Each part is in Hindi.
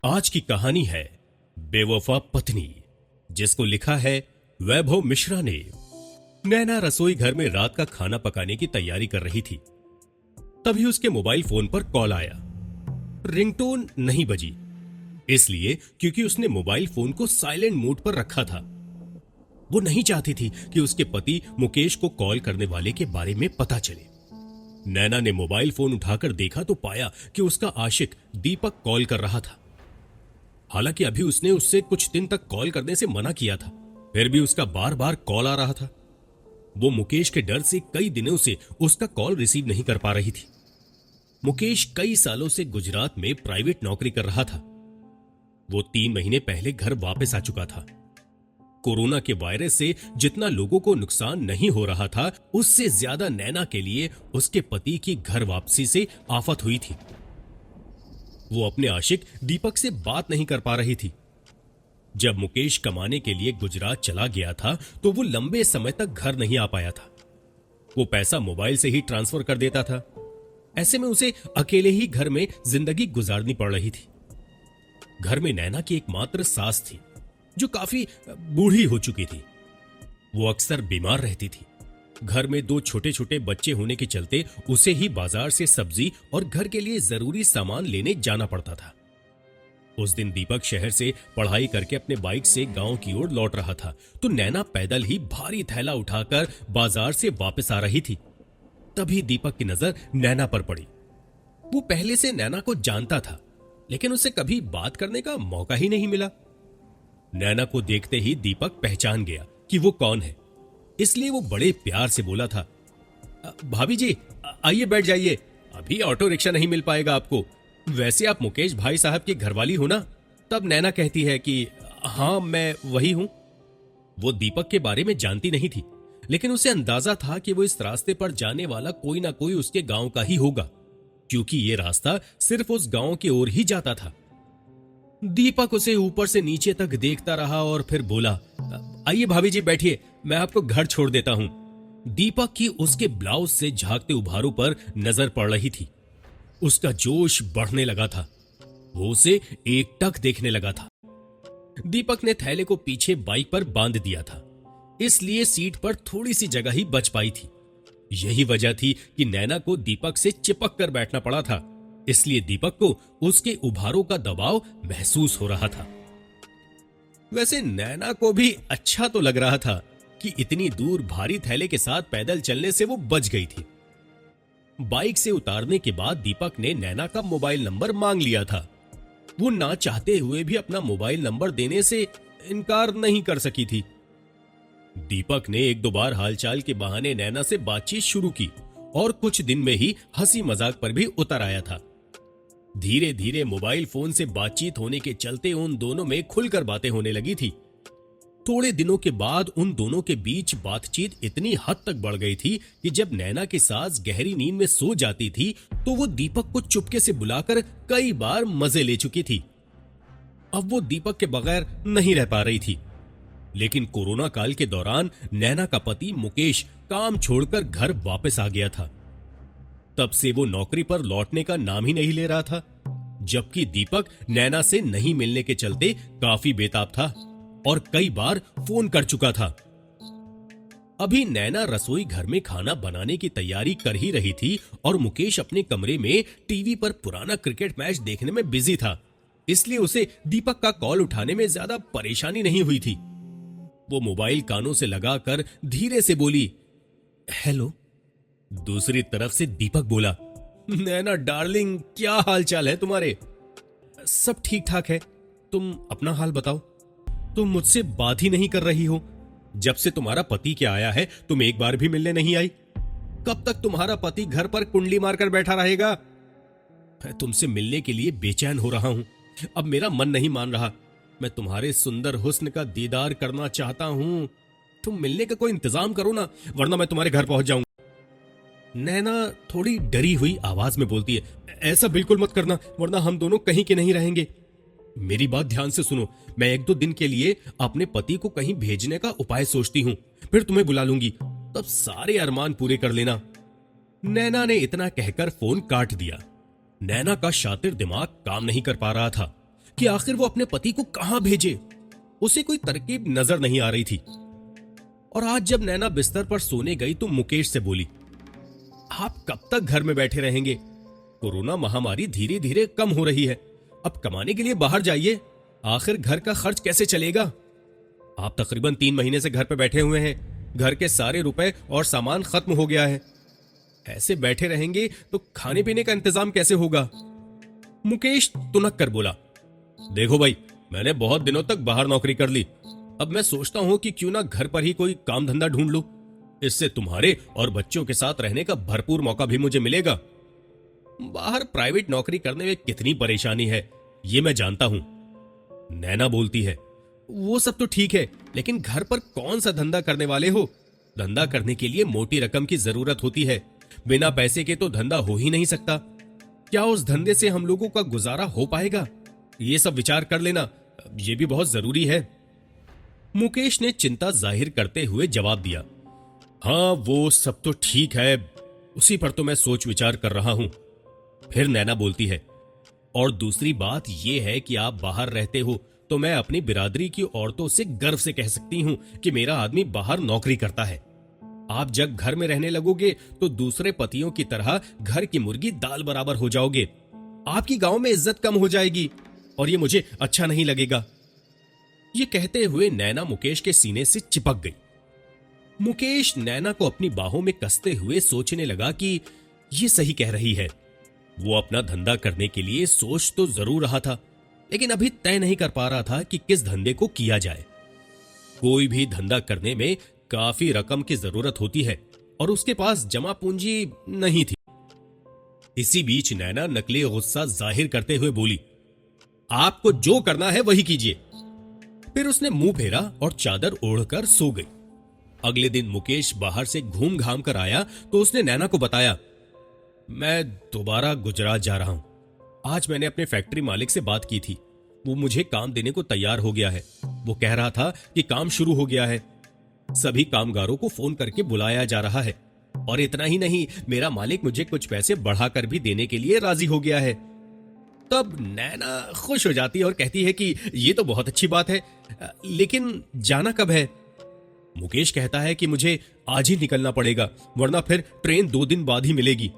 आज की कहानी है बेवफा पत्नी, जिसको लिखा है वैभव मिश्रा ने। नैना रसोई घर में रात का खाना पकाने की तैयारी कर रही थी। तभी उसके मोबाइल फोन पर कॉल आया। रिंगटोन नहीं बजी, इसलिए क्योंकि उसने मोबाइल फोन को साइलेंट मोड पर रखा था। वो नहीं चाहती थी कि उसके पति मुकेश को कॉल करने वाले के बारे में पता चले। नैना ने मोबाइल फोन उठाकर देखा तो पाया कि उसका आशिक दीपक कॉल कर रहा था। हालांकि अभी उसने उससे कुछ दिन तक कॉल करने से मना किया था, फिर भी उसका बार बार कॉल आ रहा था। वो मुकेश के डर से कई दिनों से उसका कॉल रिसीव नहीं कर पा रही थी। मुकेश कई सालों से गुजरात में प्राइवेट नौकरी कर रहा था। वो 3 महीने पहले घर वापस आ चुका था। कोरोना के वायरस से जितना लोगों को नुकसान नहीं हो रहा था, उससे ज्यादा नैना के लिए उसके पति की घर वापसी से आफत हुई थी। वो अपने आशिक दीपक से बात नहीं कर पा रही थी। जब मुकेश कमाने के लिए गुजरात चला गया था तो वो लंबे समय तक घर नहीं आ पाया था। वो पैसा मोबाइल से ही ट्रांसफर कर देता था। ऐसे में उसे अकेले ही घर में जिंदगी गुजारनी पड़ रही थी। घर में नैना की एकमात्र सास थी, जो काफी बूढ़ी हो चुकी थी। वो अक्सर बीमार रहती थी। घर में 2 छोटे छोटे बच्चे होने के चलते उसे ही बाजार से सब्जी और घर के लिए जरूरी सामान लेने जाना पड़ता था। उस दिन दीपक शहर से पढ़ाई करके अपने बाइक से गांव की ओर लौट रहा था, तो नैना पैदल ही भारी थैला उठाकर बाजार से वापस आ रही थी। तभी दीपक की नजर नैना पर पड़ी। वो पहले से नैना को जानता था, लेकिन उसे कभी बात करने का मौका ही नहीं मिला। नैना को देखते ही दीपक पहचान गया कि वो कौन है, इसलिए वो बड़े प्यार से बोला था, भाभी जी आइए बैठ जाइए, अभी ऑटो रिक्शा नहीं मिल पाएगा आपको। वैसे आप मुकेश भाई साहब की घरवाली हो ना? तब नैना कहती है कि हाँ मैं वही हूं। वो दीपक के बारे में जानती नहीं थी, लेकिन उसे अंदाजा था कि वो इस रास्ते पर जाने वाला कोई ना कोई उसके गांव का ही होगा, क्योंकि ये रास्ता सिर्फ उस गांव की ओर ही जाता था। दीपक उसे ऊपर से नीचे तक देखता रहा और फिर बोला, आइए भाभी जी बैठिए, मैं आपको घर छोड़ देता हूं। दीपक की उसके ब्लाउज से झांकते उभारों पर नजर पड़ रही थी। उसका जोश बढ़ने लगा था। वो उसे एकटक देखने लगा था। दीपक ने थैले को पीछे बाइक पर बांध दिया था, इसलिए सीट पर थोड़ी सी जगह ही बच पाई थी। यही वजह थी कि नैना को दीपक से चिपक कर बैठना पड़ा था, इसलिए दीपक को उसके उभारों का दबाव महसूस हो रहा था। वैसे नैना को भी अच्छा तो लग रहा था कि इतनी दूर भारी थैले के साथ पैदल चलने से वो बच गई थी। बाइक से उतारने के बाद दीपक ने नैना का मोबाइल नंबर मांग लिया था। वो ना चाहते हुए भी अपना मोबाइल नंबर देने से इनकार नहीं कर सकी थी। दीपक ने 1-2 बार हालचाल के बहाने नैना से बातचीत शुरू की और कुछ दिन में ही हंसी मजाक पर भी उतर आया था। धीरे धीरे मोबाइल फोन से बातचीत होने के चलते उन दोनों में खुलकर बातें होने लगी थी। थोड़े दिनों के बाद उन दोनों के बीच बातचीत इतनी हद तक बढ़ गई थी कि जब नैना की सास गहरी नींद में सो जाती थी तो वो दीपक को चुपके से बुलाकर कई बार मजे ले चुकी थी। अब वो दीपक के बगैर नहीं रह पा रही थी। लेकिन कोरोना काल के दौरान नैना का पति मुकेश काम छोड़कर घर वापस आ गया था। तब से वो नौकरी पर लौटने का नाम ही नहीं ले रहा था, जबकि दीपक नैना से नहीं मिलने के चलते काफी बेताब था और कई बार फोन कर चुका था। अभी नैना रसोई घर में खाना बनाने की तैयारी कर ही रही थी और मुकेश अपने कमरे में टीवी पर पुराना क्रिकेट मैच देखने में बिजी था, इसलिए उसे दीपक का कॉल उठाने में ज्यादा परेशानी नहीं हुई थी। वो मोबाइल कानों से लगाकर धीरे से बोली, हेलो। दूसरी तरफ से दीपक बोला, नैना डार्लिंग, क्या हाल चाल है तुम्हारे? सब ठीक ठाक है, तुम अपना हाल बताओ। तुम मुझसे बात ही नहीं कर रही हो। जब से तुम्हारा पति क्या आया है तुम एक बार भी मिलने नहीं आई। कब तक तुम्हारा पति घर पर कुंडली मारकर बैठा रहेगा? मैं तुमसे मिलने के लिए बेचैन हो रहा हूं। अब मेरा मन नहीं मान रहा। मैं तुम्हारे सुंदर हुस्न का दीदार करना चाहता हूं। तुम मिलने का कोई इंतजाम करो ना, वरना मैं तुम्हारे घर पहुंच जाऊंगा। नैना थोड़ी डरी हुई आवाज में बोलती है, ऐसा बिल्कुल मत करना, वरना हम दोनों कहीं के नहीं रहेंगे। मेरी बात ध्यान से सुनो, मैं 1-2 दिन के लिए अपने पति को कहीं भेजने का उपाय सोचती हूँ, फिर तुम्हें बुला लूंगी, तब सारे अरमान पूरे कर लेना। नैना ने इतना कहकर फोन काट दिया। नैना का शातिर दिमाग काम नहीं कर पा रहा था कि आखिर वो अपने पति को कहां भेजे। उसे कोई तरकीब नजर नहीं आ रही थी। और आज जब नैना बिस्तर पर सोने गई तो मुकेश से बोली, आप कब तक घर में बैठे रहेंगे? कोरोना महामारी धीरे धीरे कम हो रही है, अब कमाने के लिए बाहर जाइए। आखिर घर का खर्च कैसे चलेगा? आप तकरीबन 3 महीने से घर पे बैठे हुए हैं, घर के सारे रुपए और सामान खत्म हो गया है। ऐसे बैठे रहेंगे तो खाने पीने का इंतजाम कैसे होगा? मुकेश तुनक कर बोला, देखो भाई, मैंने बहुत दिनों तक बाहर नौकरी कर ली। अब मैं सोचता हूं कि क्यों ना घर पर ही कोई काम धंधा ढूंढ लूं। इससे तुम्हारे और बच्चों के साथ रहने का भरपूर मौका भी मुझे मिलेगा। बाहर प्राइवेट नौकरी करने में कितनी परेशानी है, ये मैं जानता हूं। नैना बोलती है, वो सब तो ठीक है, लेकिन घर पर कौन सा धंधा करने वाले हो? धंधा करने के लिए मोटी रकम की जरूरत होती है। बिना पैसे के तो धंधा हो ही नहीं सकता। क्या उस धंधे से हम लोगों का गुजारा हो पाएगा? ये सब विचार कर लेना, ये भी बहुत जरूरी है। मुकेश ने चिंता जाहिर करते हुए जवाब दिया, हाँ वो सब तो ठीक है, उसी पर तो मैं सोच विचार कर रहा हूं। फिर नैना बोलती है, और दूसरी बात यह है कि आप बाहर रहते हो तो मैं अपनी बिरादरी की औरतों से गर्व से कह सकती हूं कि मेरा आदमी बाहर नौकरी करता है। आप जब घर में रहने लगोगे तो दूसरे पतियों की तरह घर की मुर्गी दाल बराबर हो जाओगे। आपकी गांव में इज्जत कम हो जाएगी और ये मुझे अच्छा नहीं लगेगा। ये कहते हुए नैना मुकेश के सीने से चिपक गई। मुकेश नैना को अपनी बाहों में कसते हुए सोचने लगा कि ये सही कह रही है। वो अपना धंधा करने के लिए सोच तो जरूर रहा था, लेकिन अभी तय नहीं कर पा रहा था कि किस धंधे को किया जाए। कोई भी धंधा करने में काफी रकम की जरूरत होती है और उसके पास जमा पूंजी नहीं थी। इसी बीच नैना नकली गुस्सा जाहिर करते हुए बोली, आपको जो करना है वही कीजिए। फिर उसने मुंह फेरा और चादर ओढ़कर सो गई। अगले दिन मुकेश बाहर से घूम घाम कर आया तो उसने नैना को बताया, मैं दोबारा गुजरात जा रहा हूं। आज मैंने अपने फैक्ट्री मालिक से बात की थी, वो मुझे काम देने को तैयार हो गया है। वो कह रहा था कि काम शुरू हो गया है, सभी कामगारों को फोन करके बुलाया जा रहा है। और इतना ही नहीं, मेरा मालिक मुझे कुछ पैसे बढ़ाकर भी देने के लिए राजी हो गया है। तब नैना खुश हो जाती है और कहती है कि ये तो बहुत अच्छी बात है, लेकिन जाना कब है? मुकेश कहता है कि मुझे आज ही निकलना पड़ेगा, वरना फिर ट्रेन 2 दिन बाद ही मिलेगी।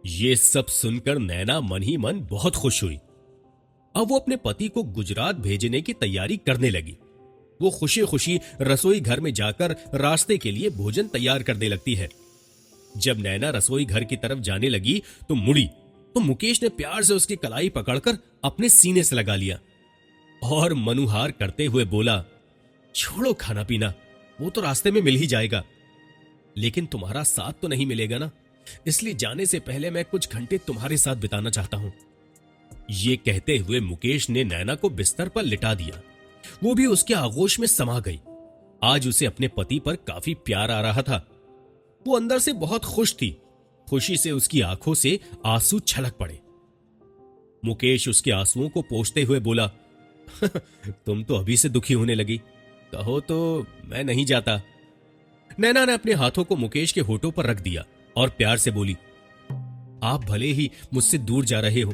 ये सब सुनकर नैना मन ही मन बहुत खुश हुई। अब वो अपने पति को गुजरात भेजने की तैयारी करने लगी। वो खुशी खुशी रसोई घर में जाकर रास्ते के लिए भोजन तैयार करने लगती है। जब नैना रसोई घर की तरफ जाने लगी तो मुड़ी तो मुकेश ने प्यार से उसकी कलाई पकड़कर अपने सीने से लगा लिया और मनुहार करते हुए बोला, छोड़ो खाना पीना, वो तो रास्ते में मिल ही जाएगा, लेकिन तुम्हारा साथ तो नहीं मिलेगा ना, इसलिए जाने से पहले मैं कुछ घंटे तुम्हारे साथ बिताना चाहता हूं। ये कहते हुए मुकेश ने नैना को बिस्तर पर लिटा दिया। वो भी उसके आगोश में समा गई। आज उसे अपने पति पर काफी प्यार आ रहा था। वो अंदर से बहुत खुश थी। खुशी से उसकी आंखों से आंसू छलक पड़े। मुकेश उसके आंसुओं को पोंछते हुए बोला, तुम तो अभी से दुखी होने लगी, कहो तो मैं नहीं जाता। नैना ने अपने हाथों को मुकेश के होठों पर रख दिया और प्यार से बोली, आप भले ही मुझसे दूर जा रहे हो,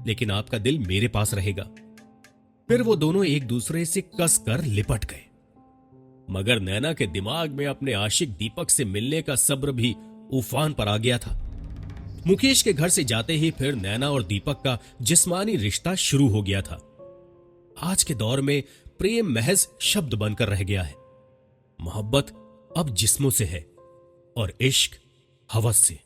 लेकिन आपका दिल मेरे पास रहेगा। फिर वो दोनों एक दूसरे से कस कर लिपट गए। मगर नैना के दिमाग में अपने आशिक दीपक से मिलने का सब्र भी उफान पर आ गया था। मुकेश के घर से जाते ही फिर नैना और दीपक का जिस्मानी रिश्ता शुरू हो गया था। आज के दौर में प्रेम महज शब्द बनकर रह गया है। मोहब्बत अब जिस्मों से है और इश्क हवस से।